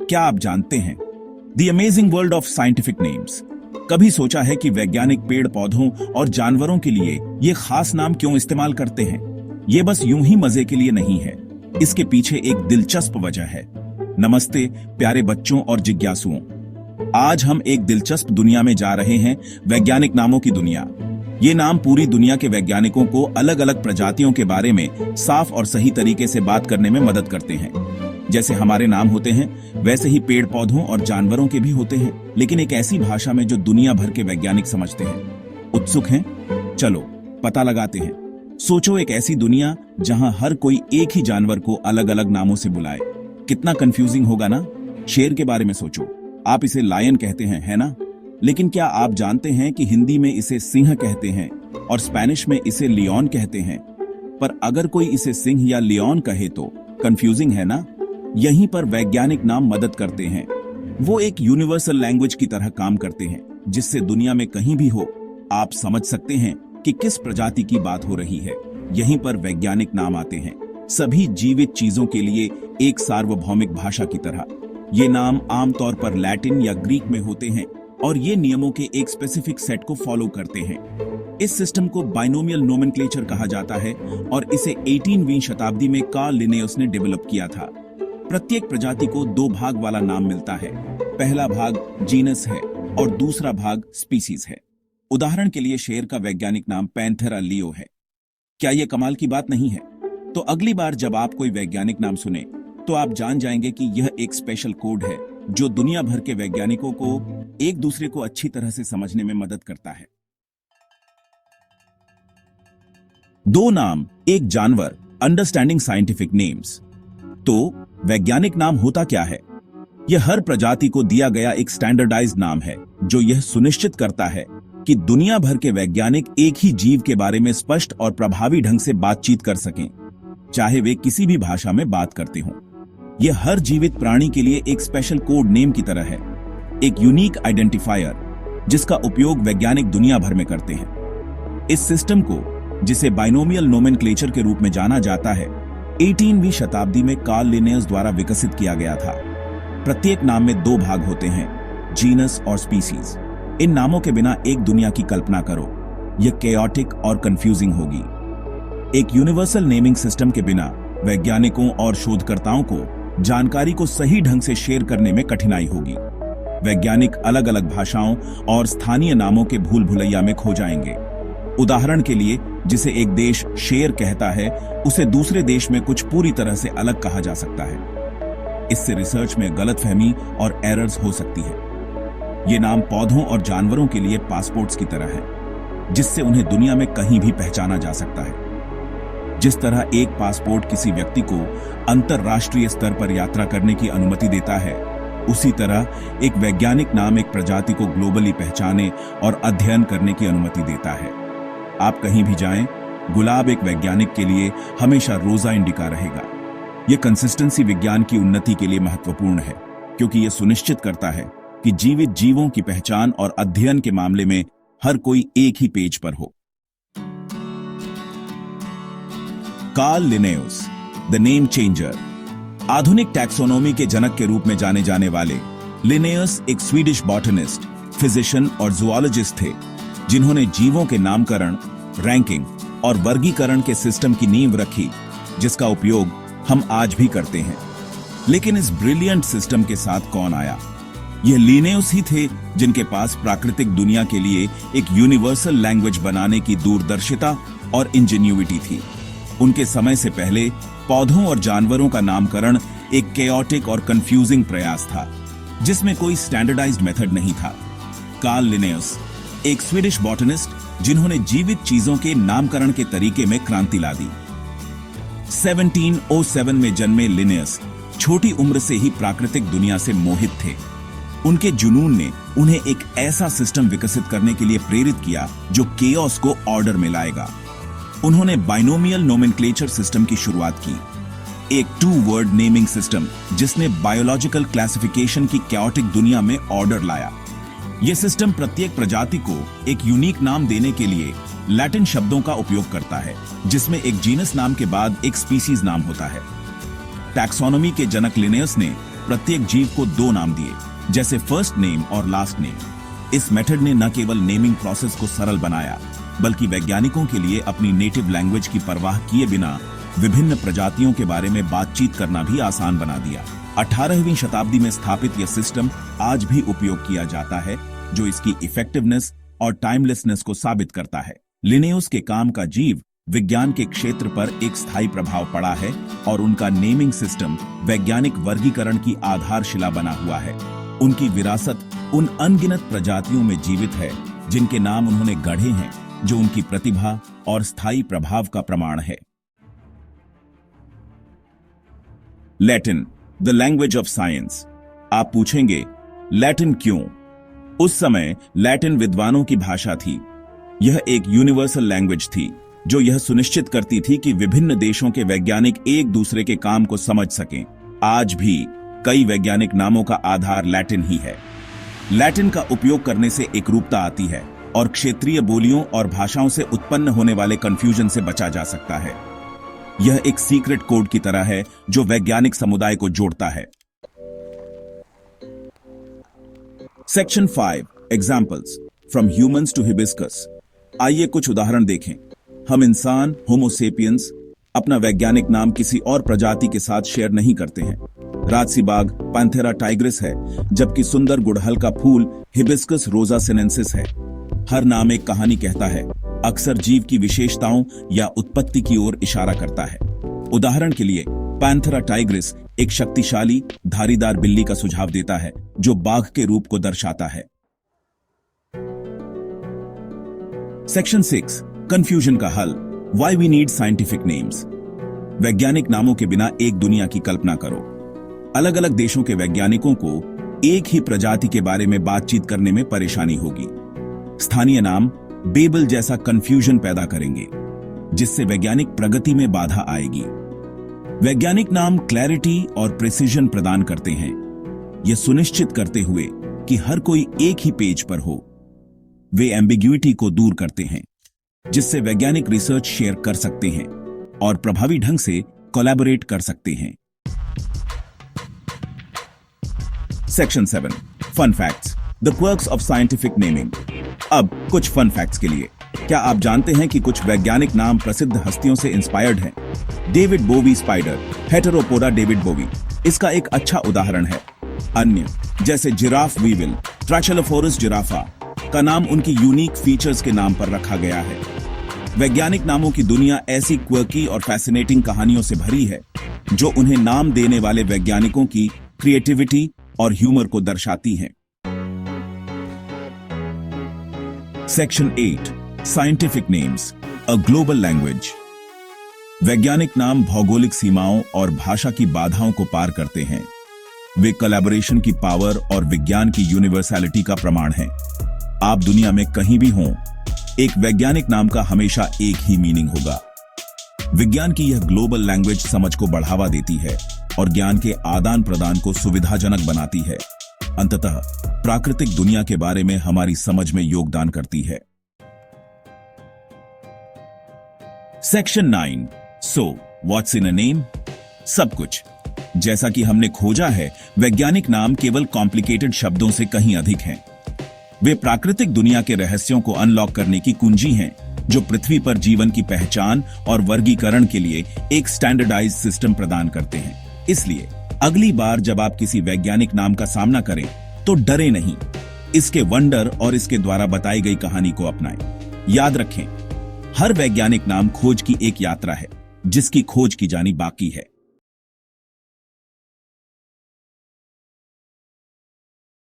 क्या आप जानते हैं the amazing world of scientific names? कभी सोचा है कि वैज्ञानिक पेड़ पौधों और जानवरों के लिए ये खास नाम क्यों इस्तेमाल करते हैं? ये बस यूं ही मजे के लिए नहीं है, इसके पीछे एक दिलचस्प वजह है। नमस्ते प्यारे बच्चों और जिज्ञासुओं, आज हम एक दिलचस्प दुनिया में जा रहे हैं, वैज्ञानिक नामों की दुनिया। ये नाम पूरी दुनिया के वैज्ञानिकों को अलग अलग प्रजातियों के बारे में साफ और सही तरीके से बात करने में मदद करते हैं। जैसे हमारे नाम होते हैं, वैसे ही पेड़ पौधों और जानवरों के भी होते हैं, लेकिन एक ऐसी भाषा में जो दुनिया भर के वैज्ञानिक समझते हैं। उत्सुक हैं? चलो पता लगाते हैं। सोचो, एक ऐसी दुनिया जहां हर कोई एक ही जानवर को अलग अलग नामों से बुलाए। कितना कंफ्यूजिंग होगा ना? शेर के बारे में सोचो, आप इसे लायन कहते हैं, है ना? लेकिन क्या आप जानते हैं कि हिंदी में इसे सिंह कहते हैं और स्पेनिश में इसे लियोन कहते हैं? पर अगर कोई इसे सिंह या लियोन कहे तो कंफ्यूजिंग है ना? यहीं पर वैज्ञानिक नाम मदद करते हैं। वो एक यूनिवर्सल लैंग्वेज की तरह काम करते हैं, जिससे दुनिया में कहीं भी हो आप समझ सकते हैं कि किस प्रजाति की बात हो रही है। यहीं पर वैज्ञानिक नाम आते हैं, सभी जीवित चीजों के लिए एक सार्वभौमिक भाषा की तरह। ये नाम आमतौर पर लैटिन या ग्रीक में होते हैं और ये नियमों के एक स्पेसिफिक सेट को फॉलो करते हैं। इस सिस्टम को बाइनोमियल नोमेनक्लेचर कहा जाता है और इसे 18वीं शताब्दी में कार्ल लिनेयस ने डेवलप किया था। प्रत्येक प्रजाति को 2 भाग वाला नाम मिलता है। पहला भाग जीनस है और दूसरा भाग स्पीसीज है। उदाहरण के लिए शेर का वैज्ञानिक नाम पैंथेरा लियो है। क्या यह कमाल की बात नहीं है? तो अगली बार जब आप कोई वैज्ञानिक नाम सुने तो आप जान जाएंगे कि यह एक स्पेशल कोड है जो दुनिया भर के वैज्ञानिकों को एक दूसरे को अच्छी तरह से समझने में मदद करता है। 2 नाम, एक जानवर, अंडरस्टैंडिंग साइंटिफिक नेम्स। तो वैज्ञानिक नाम होता क्या है? यह हर प्रजाति को दिया गया एक स्टैंडर्डाइज्ड नाम है जो यह सुनिश्चित करता है कि दुनिया भर के वैज्ञानिक एक ही जीव के बारे में स्पष्ट और प्रभावी ढंग से बातचीत कर सकें, चाहे वे किसी भी भाषा में बात करते हों। यह हर जीवित प्राणी के लिए एक स्पेशल कोड नेम की तरह है, एक यूनिक आइडेंटिफायर जिसका उपयोग वैज्ञानिक दुनिया भर में करते हैं। इस सिस्टम को, जिसे बाइनोमियल नोमेनक्लेचर के रूप में जाना जाता है, 18वीं शताब्दी में कार्ल लिनेयस द्वारा विकसित किया गया था। प्रत्येक नाम में 2 भाग होते हैं, जीनस और स्पीसीज। इन नामों के बिना एक दुनिया की कल्पना करो, यह केओटिक और कंफ्यूजिंग होगी। एक यूनिवर्सल नेमिंग सिस्टम के बिना वैज्ञानिकों और शोधकर्ताओं को जानकारी को सही ढंग से शेयर करने में कठिनाई होगी। वैज्ञानिक अलग अलग भाषाओं और स्थानीय नामों के भूल भुलैया में खो जाएंगे। उदाहरण के लिए, जिसे एक देश शेर कहता है, उसे दूसरे देश में कुछ पूरी तरह से अलग कहा जा सकता है। इससे रिसर्च में गलतफहमी और एरर्स हो सकती है। ये नाम पौधों और जानवरों के लिए पासपोर्ट्स की तरह है, जिससे उन्हें दुनिया में कहीं भी पहचाना जा सकता है। जिस तरह एक पासपोर्ट किसी व्यक्ति को अंतरराष्ट्रीय स्तर पर यात्रा करने की अनुमति देता है, उसी तरह एक वैज्ञानिक नाम एक प्रजाति को ग्लोबली पहचाने और अध्ययन करने की अनुमति देता है। आप कहीं भी जाएं, गुलाब एक वैज्ञानिक के लिए हमेशा रोजा इंडिका रहेगा। यह कंसिस्टेंसी विज्ञान की उन्नति के लिए महत्वपूर्ण है, क्योंकि यह सुनिश्चित करता है कि जीवित जीवों की पहचान और अध्ययन के मामले में हर कोई एक ही पेज पर हो। Carl Linnaeus, the name changer. आधुनिक टैक्सोनॉमी के जनक के रूप में जाने जाने वाले लिनेयस एक स्वीडिश बॉटनिस्ट, फिजिशियन और जूलॉजिस्ट थे, जिन्होंने जीवों के नामकरण, रैंकिंग और वर्गीकरण के सिस्टम की नींव रखी, जिसका उपयोग हम आज भी करते हैं। लेकिन इस ब्रिलियंट सिस्टम के साथ कौन आया? यह लिनेयस ही थे, जिनके पास प्राकृतिक दुनिया के लिए एक यूनिवर्सल लैंग्वेज बनाने की दूरदर्शिता और इंजीन्यूइटी थी। उनके समय से पहले पौधों और जानवरों का नामकरण एक केओटिक और कंफ्यूजिंग प्रयास था, जिसमें कोई स्टैंडर्डाइज्ड मेथड नहीं था। कार्ल लिनेयस, एक स्वीडिश बॉटनिस्ट, जिन्होंने जीवित चीजों के नामकरण के तरीके में क्रांति ला दी। 1707 में जन्मे लिनेयस छोटी उम्र से ही प्राकृतिक दुनिया से मोहित थे। उनके जुनून ने उन्हें एक ऐसा सिस्टम विकसित करने के लिए प्रेरित किया जो केओस को ऑर्डर में लाएगा। उन्होंने बाइनोमियल नोमेनक्लेचर सिस्टम की शुरुआत की, एक 2 वर्ड नेमिंग सिस्टम जिसने बायोलॉजिकल क्लासिफिकेशन की कैओटिक दुनिया में ऑर्डर लाया। यह सिस्टम प्रत्येक प्रजाति को एक यूनिक नाम देने के लिए लैटिन शब्दों का उपयोग करता है, जिसमें एक जीनस नाम के बाद एक स्पीसीज नाम होता है। टैक्सोनॉमी के जनक लिनेयस ने प्रत्येक जीव को 2 नाम दिए, जैसे फर्स्ट नेम और लास्ट नेम। इस मेथड ने न केवल नेमिंग प्रोसेस को सरल बनाया, बल्कि वैज्ञानिकों के लिए अपनी नेटिव लैंग्वेज की परवाह किए बिना विभिन्न प्रजातियों के बारे में बातचीत करना भी आसान बना दिया। 18वीं शताब्दी में स्थापित यह सिस्टम आज भी उपयोग किया जाता है, जो इसकी इफेक्टिवनेस और टाइमलेसनेस को साबित करता है। लिनेयस के काम का जीव विज्ञान के क्षेत्र पर एक स्थायी प्रभाव पड़ा है और उनका नेमिंग सिस्टम वैज्ञानिक वर्गीकरण की आधारशिला बना हुआ है। उनकी विरासत उन अनगिनत प्रजातियों में जीवित है जिनके नाम उन्होंने गढ़े हैं, जो उनकी प्रतिभा और स्थायी प्रभाव का प्रमाण है। Latin, the language of science. आप पूछेंगे, लैटिन क्यों? उस समय लैटिन विद्वानों की भाषा थी। यह एक यूनिवर्सल लैंग्वेज थी जो यह सुनिश्चित करती थी कि विभिन्न देशों के वैज्ञानिक एक दूसरे के काम को समझ सकें। आज भी कई वैज्ञानिक नामों का आधार लैटिन ही है। लैटिन का उपयोग करने से एकरूपता आती है और क्षेत्रीय बोलियों और भाषाओं से उत्पन्न होने वाले कंफ्यूजन से बचा जा सकता है। यह एक सीक्रेट कोड की तरह है जो वैज्ञानिक समुदाय को जोड़ता है। Section 5, examples from humans to hibiscus. आइए कुछ उदाहरण देखें। हम इंसान होमो सेपियंस अपना वैज्ञानिक नाम किसी और प्रजाति के साथ शेयर नहीं करते हैं। राजसी बाग पैंथेरा टाइग्रिस है, जबकि सुंदर गुड़हल का फूल हिबिस्कस रोजा सिनेंसिस है। हर नाम एक कहानी कहता है, अक्सर जीव की विशेषताओं या उत्पत्ति की ओर इशारा करता है। उदाहरण के लिए, पैंथेरा टाइग्रिस एक शक्तिशाली धारीदार बिल्ली का सुझाव देता है जो बाघ के रूप को दर्शाता है। सेक्शन 6, कंफ्यूजन का हल। Why we need scientific names। वैज्ञानिक नामों के बिना एक दुनिया की कल्पना करो। अलग अलग देशों के वैज्ञानिकों को एक ही प्रजाति के बारे में बातचीत करने में परेशानी होगी। स्थानीय नाम बेबल जैसा कंफ्यूजन पैदा करेंगे, जिससे वैज्ञानिक प्रगति में बाधा आएगी। वैज्ञानिक नाम क्लैरिटी और प्रिसिजन प्रदान करते हैं, यह सुनिश्चित करते हुए कि हर कोई एक ही पेज पर हो। वे एम्बिग्युइटी को दूर करते हैं, जिससे वैज्ञानिक रिसर्च शेयर कर सकते हैं और प्रभावी ढंग से कोलैबोरेट कर सकते हैं। Section 7, fun facts, the quirks of scientific naming. अब कुछ फन फैक्ट्स के लिए, क्या आप जानते हैं कि कुछ वैज्ञानिक नाम प्रसिद्ध हस्तियों से इंस्पायर्ड हैं? डेविड बोवी स्पाइडर, हेटेरोपोडा डेविड बोवी, इसका एक अच्छा उदाहरण है। अन्य जैसे जिराफ वीविल, ट्रैचेलोफोरस जिराफा का नाम उनकी यूनिक फीचर्स के नाम पर रखा गया है। वैज्ञानिक नामों की दुनिया ऐसी क्वर्की और फैसिनेटिंग कहानियों से भरी है जो उन्हें नाम देने वाले वैज्ञानिकों की क्रिएटिविटी और ह्यूमर को दर्शाती हैं। Section 8, scientific names, a global language. वैज्ञानिक नाम भौगोलिक सीमाओं और भाषा की बाधाओं को पार करते हैं। वे कोलैबोरेशन की पावर और विज्ञान की यूनिवर्सैलिटी का प्रमाण हैं। आप दुनिया में कहीं भी हों, एक वैज्ञानिक नाम का हमेशा एक ही मीनिंग होगा। विज्ञान की यह ग्लोबल लैंग्वेज समझ को बढ़ावा देती है और ज्ञान के आदान प्रदान को सुविधाजनक बनाती है। अंततः प्राकृतिक दुनिया के बारे में हमारी समझ में योगदान करती है। Section 9, so what's in a name. सब कुछ। जैसा कि हमने खोजा है, वैज्ञानिक नाम केवल कॉम्प्लिकेटेड शब्दों से कहीं अधिक हैं। वे प्राकृतिक दुनिया के रहस्यों को अनलॉक करने की कुंजी हैं, जो पृथ्वी पर जीवन की पहचान और वर्गीकरण के लिए एक स्टैंडर्डाइज्ड सिस्टम प्रदान करते हैं। इसलिए अगली बार जब आप किसी वैज्ञानिक नाम का सामना करें, तो डरे नहीं, इसके वंडर और इसके द्वारा बताई गई कहानी को अपनाएं। याद रखें, हर वैज्ञानिक नाम खोज की एक यात्रा है, जिसकी खोज की जानी बाकी है।